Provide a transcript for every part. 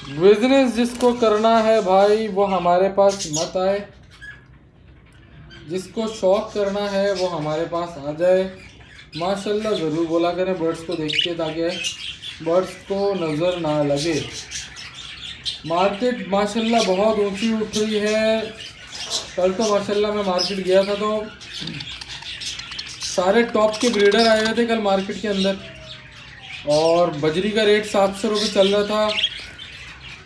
Business जिसको करना है भाई वो हमारे पास मत आए, जिसको शौक करना है वो हमारे पास आ जाए। माशाल्लाह ज़रूर बोला करें बर्ड्स को देख के, ताकि बर्ड्स को नज़र ना लगे। मार्केट माशाल्लाह बहुत ऊंची उठ रही है। कल तो माशाल्लाह मैं मार्केट गया था तो सारे टॉप के ब्रीडर आए हुए थे कल मार्केट के अंदर, और बजरी का रेट 700 रुपये चल रहा था।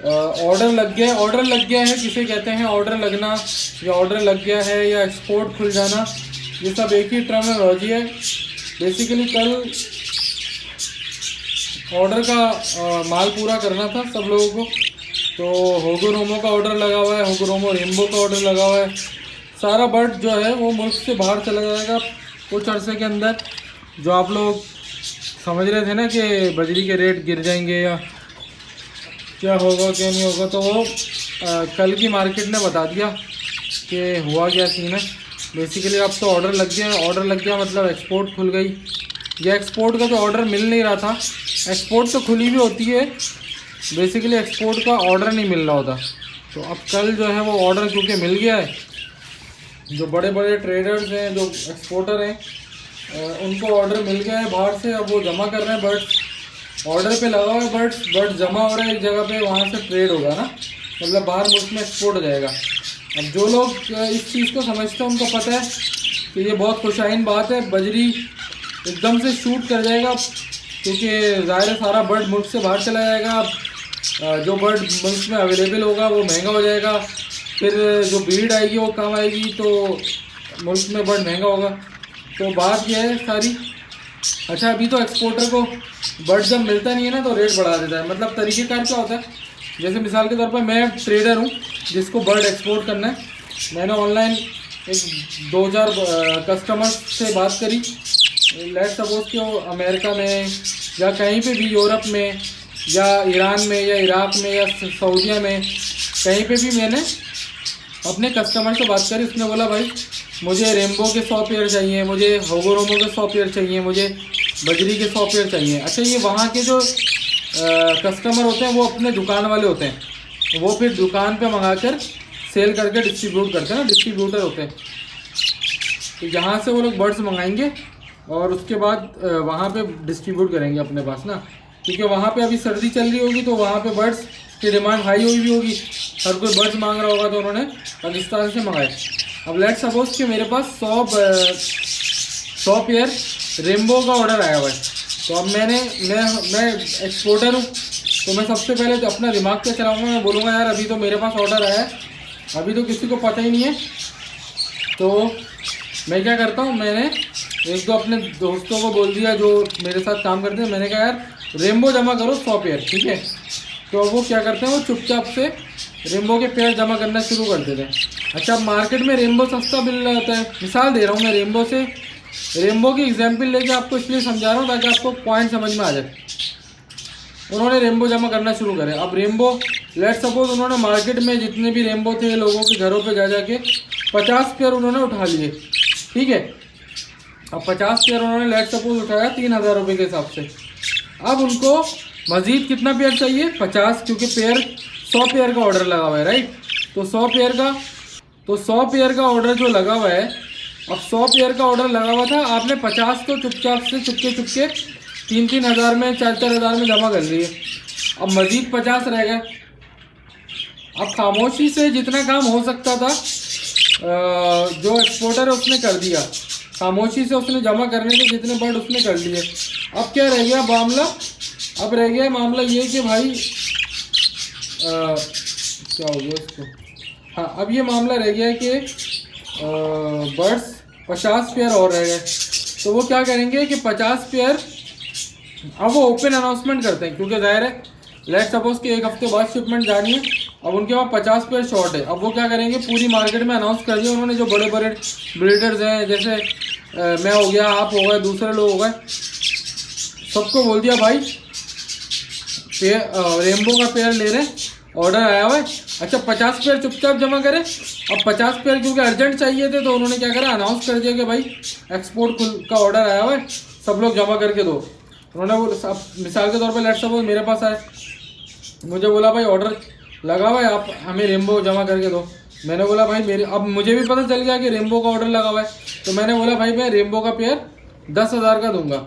ऑर्डर लग गया है, किसे कहते हैं ऑर्डर लगना, या ऑर्डर लग गया है, या एक्सपोर्ट खुल जाना, ये सब एक ही टर्मिनोलॉजी है। बेसिकली कल ऑर्डर का माल पूरा करना था सब लोगों को, तो होगोरोमो का ऑर्डर लगा हुआ है, होगोरोमो रेनबो का ऑर्डर लगा हुआ है। सारा बर्ड जो है वो मुल्क से बाहर चला जाएगा कुछ अरसे के अंदर। जो आप लोग समझ रहे थे ना कि बजरी के रेट गिर जाएंगे या क्या होगा क्या नहीं होगा, तो वो कल की मार्केट ने बता दिया कि हुआ क्या सीन है। बेसिकली अब तो ऑर्डर लग गया मतलब एक्सपोर्ट खुल गई। या एक्सपोर्ट का जो ऑर्डर मिल नहीं रहा था, एक्सपोर्ट तो खुली भी होती है, बेसिकली एक्सपोर्ट का ऑर्डर नहीं मिल रहा होता। तो अब कल जो है वो ऑर्डर क्योंकि मिल गया है, जो बड़े बड़े ट्रेडर्स हैं, जो एक्सपोर्टर हैं, उनको ऑर्डर मिल गया है बाहर से। अब वो जमा कर रहे हैं बर्ड्स, ऑर्डर पे लगा हुआ है बर्ड जमा हो रहा है एक जगह पे, वहाँ से ट्रेड होगा ना, मतलब बाहर मुल्क में एक्सपोर्ट हो जाएगा। अब जो लोग इस चीज़ को समझते हैं उनको पता है कि ये बहुत खुशाइन बात है, बजरी एकदम से शूट कर जाएगा, क्योंकि ज़ाहिर है सारा बर्ड मुल्क से बाहर चला जाएगा। जो बर्ड मुल्क में अवेलेबल होगा वो महंगा हो जाएगा, फिर जो ब्रीड आएगी वो कम आएगी, तो मुल्क में बर्ड महंगा होगा। तो बात यह है सारी। अच्छा, अभी तो एक्सपोर्टर को बर्ड जब मिलता नहीं है ना तो रेट बढ़ा देता है। मतलब तरीक़ेकार क्या होता है, जैसे मिसाल के तौर पर मैं ट्रेडर हूँ जिसको बर्ड एक्सपोर्ट करना है, मैंने ऑनलाइन एक 2-4 कस्टमर से बात करी। लेट सपोज कि वो अमेरिका में या कहीं पे भी, यूरोप में या ईरान में या इराक़ में या सऊदीया में, कहीं पे भी मैंने अपने कस्टमर से बात करी। उसने बोला भाई मुझे रेनबो के 100 पेयर चाहिए, मुझे होगोरोमो के 100 पेयर चाहिए, मुझे बजरी के 100 पेयर चाहिए। अच्छा, ये वहाँ के जो कस्टमर होते हैं वो अपने दुकान वाले होते हैं, वो फिर दुकान पे मंगाकर सेल करके डिस्ट्रीब्यूट करते हैं ना, डिस्ट्रीब्यूटर होते हैं। तो यहाँ से वो लोग बर्ड्स मंगाएंगे और उसके बाद वहाँ पे डिस्ट्रीब्यूट करेंगे अपने पास ना, क्योंकि वहाँ पे अभी सर्दी चल रही होगी तो वहाँ पे बर्ड्स की डिमांड हाई हुई भी होगी, हर कोई बर्ड्स मांग रहा होगा, तो उन्होंने पाकिस्तान से मंगाए। अब लेट सपोज कि मेरे पास 100 पेयर रेनबो का ऑर्डर आया हुआ है, तो अब मैं एक्सपोर्टर हूँ, तो मैं सबसे पहले तो अपना दिमाग क्या चलाऊँगा, मैं बोलूँगा यार अभी तो मेरे पास ऑर्डर आया है, अभी तो किसी को पता ही नहीं है। तो मैं क्या करता हूँ, मैंने एक दो अपने दोस्तों को बोल दिया जो मेरे साथ काम करते हैं, मैंने कहा यार रेनबो जमा करो 100 पेयर, ठीक है। तो वो क्या करते हैं, वो चुपचाप से रेनबो के पेयर जमा करना शुरू कर देते हैं। अच्छा, मार्केट में रेनबो सस्ता मिल रहा होता है, मिसाल दे रहा हूँ मैं रेनबो की एग्जांपल लेके आपको इसलिए समझा रहा हूँ ताकि आपको पॉइंट समझ में आ जाए। उन्होंने रेनबो जमा करना शुरू करे। अब रेनबो लेट सपोज उन्होंने मार्केट में जितने भी रेनबो थे लोगों के घरों पे जा जाके 50 पेयर उन्होंने उठा लिए, ठीक है। अब 50 पेयर उन्होंने लेट सपोज उठाया 3000 रुपये के हिसाब से। अब उनको मज़ीद कितना पेयर चाहिए, 50, क्योंकि पेयर 100 पेयर का ऑर्डर लगा हुआ है, राइट। तो 100 पेयर का ऑर्डर जो लगा हुआ है, अब 100 पेयर का ऑर्डर लगा हुआ था, आपने 50 तो चुपचाप से चुपके 3-3 हज़ार में 4-4 हज़ार में जमा कर लिए। अब मज़ीद 50 रह गए। अब खामोशी से जितना काम हो सकता था जो एक्सपोर्टर है उसने कर दिया, खामोशी से उसने जमा करने के जितने बर्ड उसने कर लिए। अब क्या रह गया मामला, अब रह गया मामला ये कि भाई क्या हो गया इसको, हाँ अब ये मामला रह गया कि बर्ड्स 50 पेयर और रह गए। तो वो क्या करेंगे कि 50 पेयर अब वो ओपन अनाउंसमेंट करते हैं, क्योंकि जाहिर है लेट सपोज कि एक हफ्ते बाद शिपमेंट जानी है, अब उनके पास 50 पेयर शॉर्ट है। अब वो क्या करेंगे, पूरी मार्केट में अनाउंस कर दिया उन्होंने, जो बड़े बड़े ब्रीडर्स हैं, जैसे मैं हो गया, आप हो गए, दूसरे लोग हो गए, सबको बोल दिया भाई रेनबो का पेयर ले रहे हैं, ऑर्डर आया हुआ है। अच्छा, 50 पेयर चुपचाप जमा करें। अब 50 पेयर क्योंकि अर्जेंट चाहिए थे, तो उन्होंने क्या करा, अनाउंस कर दिया कि भाई एक्सपोर्ट का ऑर्डर आया हुआ है, सब लोग जमा करके दो। उन्होंने वो मिसाल के तौर पर लेट सपोज मेरे पास आए, मुझे बोला भाई ऑर्डर लगा हुआ है, आप हमें रेम्बो जमा करके दो। मैंने बोला भाई मेरे, अब मुझे भी पता चल गया कि रेम्बो का ऑर्डर लगा हुआ है, तो मैंने बोला भाई मैं रेम्बो का पेयर 10,000 का दूंगा,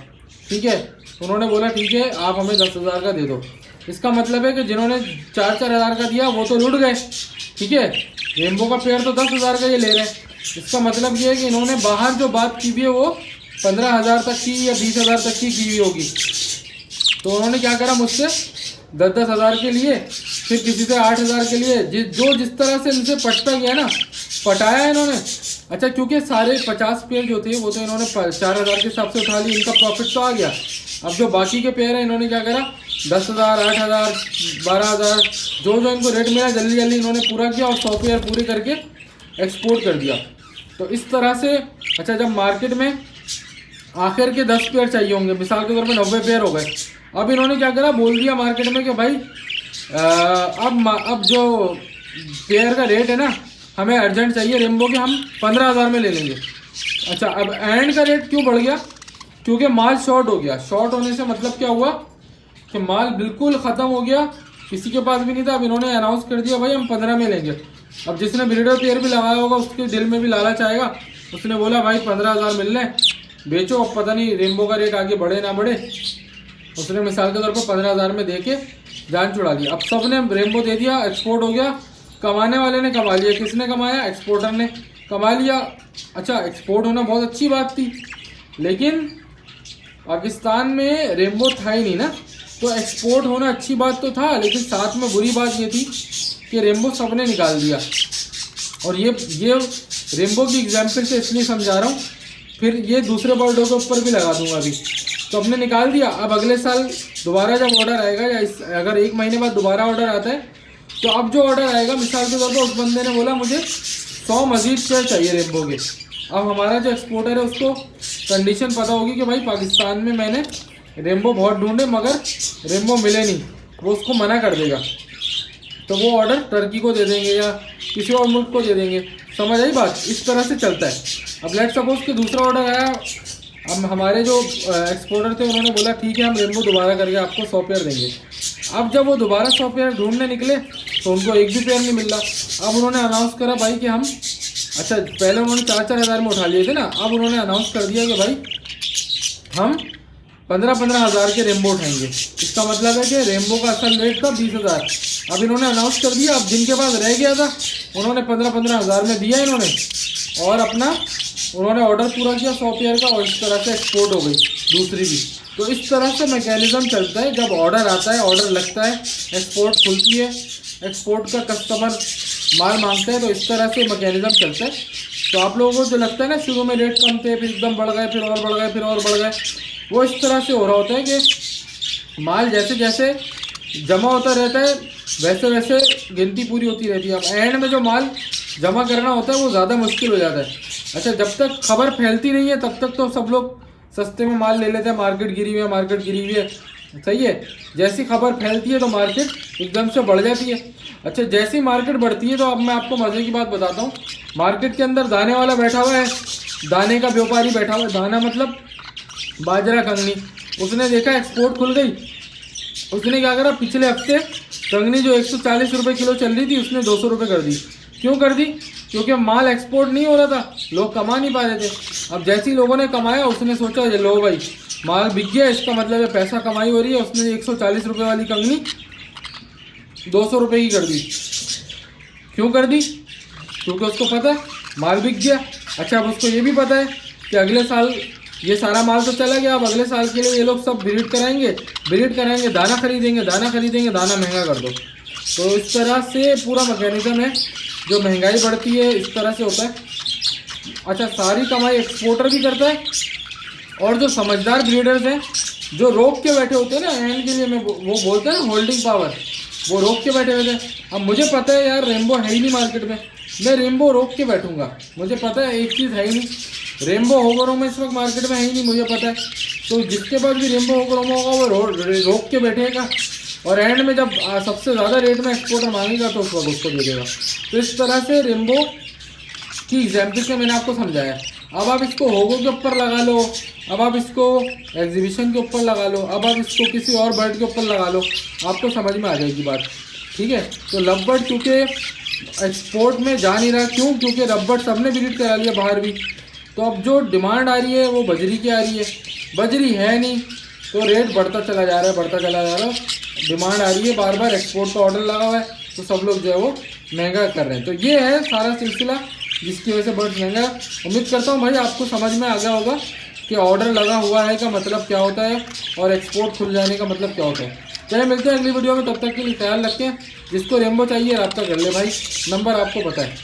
ठीक है। उन्होंने बोला ठीक है आप हमें 10,000 का दे दो। इसका मतलब है कि जिन्होंने 4-4 हज़ार का दिया वो तो लुट गए, ठीक है। रेम्बो का पेयर तो 10,000 का ये ले रहे हैं। इसका मतलब ये है कि इन्होंने बाहर जो बात की हुई है वो 15,000 तक की या 20,000 तक की हुई होगी। तो उन्होंने क्या करा, मुझसे 10-10 हज़ार के लिए, फिर किसी से 8,000 के लिए, जो जिस तरह से इनसे पटता गया ना, पटाया इन्होंने। अच्छा, क्योंकि सारे 50 पेयर जो थे वो तो इन्होंने 4,000 के हिसाब से उठा लिए, इनका प्रॉफिट तो आ गया। अब जो बाकी के पेयर हैं इन्होंने क्या करा, 10,000, 8,000, 12,000, जो इनको रेट मिला जल्दी जल्दी इन्होंने पूरा किया और 100 पेयर पूरे करके एक्सपोर्ट कर दिया। तो इस तरह से, अच्छा जब मार्केट में आखिर के 10 पेयर चाहिए होंगे, मिसाल के तौर पर 90 पेयर हो गए, अब इन्होंने क्या करा, बोल दिया मार्केट में कि भाई अब जो पेयर का रेट है ना, हमें अर्जेंट चाहिए रेम्बो के, हम 15,000 में ले लेंगे। अच्छा, अब एंड का रेट क्यों बढ़ गया, क्योंकि माल शॉर्ट हो गया। शॉर्ट होने से मतलब क्या हुआ कि माल बिल्कुल ख़त्म हो गया, किसी के पास भी नहीं था। अब इन्होंने अनाउंस कर दिया भाई हम 15 में लेंगे। अब जिसने ब्रीडर पेयर भी लगाया होगा उसके दिल में भी लालच आएगा, उसने बोला भाई 15,000 मिल रहे, बेचो, अब पता नहीं रेम्बो का रेट आगे बढ़े ना बढ़े। उसने मिसाल के तौर पर 15,000 में दे के जान छुड़ा दी। अब सब ने रेम्बो दे दिया, एक्सपोर्ट हो गया, कमाने वाले ने कमा लिया। किसने कमाया, एक्सपोर्टर ने कमा लिया। अच्छा, एक्सपोर्ट होना बहुत अच्छी बात थी, लेकिन पाकिस्तान में रेम्बो था ही नहीं ना, तो एक्सपोर्ट होना अच्छी बात तो था, लेकिन साथ में बुरी बात ये थी कि रेम्बो सब ने निकाल दिया। और ये रेम्बो की एग्जाम्पल से इसलिए समझा रहा हूँ, फिर ये दूसरे बर्डों के ऊपर भी लगा दूंगा अभी। तो हमने निकाल दिया, अब अगले साल दोबारा जब ऑर्डर आएगा, या अगर 1 महीने बाद दोबारा ऑर्डर आता है, तो अब जो ऑर्डर आएगा, मिसाल के तौर पर उस बंदे ने बोला मुझे 100 मजीद पेयर चाहिए रेम्बो के। अब हमारा जो एक्सपोर्टर है उसको कंडीशन पता होगी कि भाई पाकिस्तान में मैंने रेम्बो बहुत ढूंढे मगर रेम्बो मिले नहीं, वो उसको मना कर देगा, तो वो ऑर्डर टर्की को दे देंगे या किसी और मुल्क को दे देंगे। समझ आई बात, इस तरह से चलता है। अब लेट सपोज कि दूसरा ऑर्डर आया, अब हमारे जो एक्सपोर्टर थे उन्होंने बोला ठीक है हम रेम्बो दोबारा करके आपको 100 पेयर देंगे। अब जब वो दोबारा 100 पेयर ढूंढने निकले तो उनको एक भी पेयर नहीं मिल रहा। अब उन्होंने अनाउंस करा भाई कि हम, अच्छा पहले उन्होंने 4-4 हज़ार में उठा लिए थे ना, अब उन्होंने अनाउंस कर दिया कि भाई हम 15-15 हज़ार के रेम्बो उठाएंगे। इसका मतलब है कि रेम्बो का असल रेट था 20,000, अब इन्होंने अनाउंस कर दिया। अब जिनके पास रह गया था उन्होंने 15-15 हज़ार में दिया इन्होंने, और अपना उन्होंने ऑर्डर पूरा किया 100 पेयर का, और इस तरह से एक्सपोर्ट हो गई दूसरी भी। तो इस तरह से मैकेनिज़्म चलता है, जब ऑर्डर आता है, ऑर्डर लगता है, एक्सपोर्ट खुलती है, एक्सपोर्ट का कस्टमर माल मांगता है, तो इस तरह से मैकेनिज़्म चलता है। तो आप लोगों को जो लगता है ना शुरू में रेट कम थे, फिर एकदम बढ़ गए, फिर और बढ़ गए, फिर और बढ़ गए, वो इस तरह से हो रहा होता है कि माल जैसे जैसे जमा होता रहता है वैसे वैसे गिनती पूरी होती रहती है। अब एंड में जो माल जमा करना होता है वो ज़्यादा मुश्किल हो जाता है। अच्छा, जब तक खबर फैलती नहीं है तब तक तो सब लोग सस्ते में माल ले लेते हैं, मार्केट गिरी हुई है, मार्केट गिरी हुई है, सही है। जैसी खबर फैलती है तो मार्केट एकदम से बढ़ जाती है। अच्छा, जैसी मार्केट बढ़ती है तो अब मैं आपको मज़े की बात बताता हूँ, मार्केट के अंदर दाने वाला बैठा हुआ है, दाने का व्यापारी बैठा हुआ है, दाना मतलब बाजरा, कंगनी। उसने देखा एक्सपोर्ट खुल गई, उसने क्या करा, पिछले हफ्ते कंगनी जो 140 रुपये किलो चल रही थी उसने 200 रुपये कर दी। क्यों कर दी, क्योंकि माल एक्सपोर्ट नहीं हो रहा था, लोग कमा नहीं पा रहे थे। अब जैसे ही लोगों ने कमाया उसने सोचा लो भाई माल बिक गया, इसका मतलब है पैसा कमाई हो रही है। उसने 140 रुपये वाली कंगनी 200 रुपये की कर दी। क्यों कर दी, क्योंकि उसको पता है माल बिक गया। अच्छा, अब उसको ये भी पता है कि अगले साल ये सारा माल तो चला गया, अब अगले साल के लिए ये लोग सब ब्रीड कराएंगे, दाना खरीदेंगे, दाना महंगा कर दो। तो इस तरह से पूरा मैकेनिज्म है, जो महंगाई बढ़ती है इस तरह से होता है। अच्छा, सारी कमाई एक्सपोर्टर भी करता है, और जो समझदार ब्रीडर्स हैं जो रोक के बैठे होते हैं ना एंड के लिए, मैं वो बोलते हैं ना होल्डिंग पावर, वो रोक के बैठे हुए थे। अब मुझे पता है यार रेम्बो है ही नहीं मार्केट में, मैं रेम्बो रोक के बैठूंगा, मुझे पता है एक चीज़ है ही नहीं, रेम्बो होगरोमो इस वक्त मार्केट में है ही नहीं, मुझे पता है। तो जिसके पास भी रेम्बो होगरोमो होगा वो रोक के बैठेगा, और एंड में जब सबसे ज़्यादा रेट में एक्सपोर्टर मांगेगा तो उस वक्त उसको दे देगा। तो इस तरह से रेम्बो की एग्जाम्पल से मैंने आपको समझाया। अब आप इसको होगो के ऊपर लगा लो, अब आप इसको एग्जीबिशन के ऊपर लगा लो, अब आप इसको किसी और बर्ड के ऊपर लगा लो, आपको समझ में आ जाएगी बात। ठीक है, तो लव बर्ड चूँकि एक्सपोर्ट में जा नहीं रहा, क्यों? क्योंकि रबर्ड सबने ब्रीड करा लिया बाहर भी। तो अब जो डिमांड आ रही है वो बजरी की आ रही है, बजरी है नहीं तो रेट बढ़ता चला जा रहा है, बढ़ता चला जा रहा है। डिमांड आ रही है, बार बार एक्सपोर्ट का ऑर्डर लगा हुआ है, तो सब लोग जो है वो महंगा कर रहे हैं। तो ये है सारा सिलसिला जिसकी वजह से बर्ड महंगा है। उम्मीद करता हूँ भाई आपको समझ में आ गया होगा कि ऑर्डर लगा हुआ है का मतलब क्या होता है और एक्सपोर्ट खुल जाने का मतलब क्या होता है। चलिए मिलते हैं अगली वीडियो में, तब तक के लिए ख्याल रखें। जिसको रेम्बो चाहिए रब्ता कर ले भाई, नंबर आपको पता है।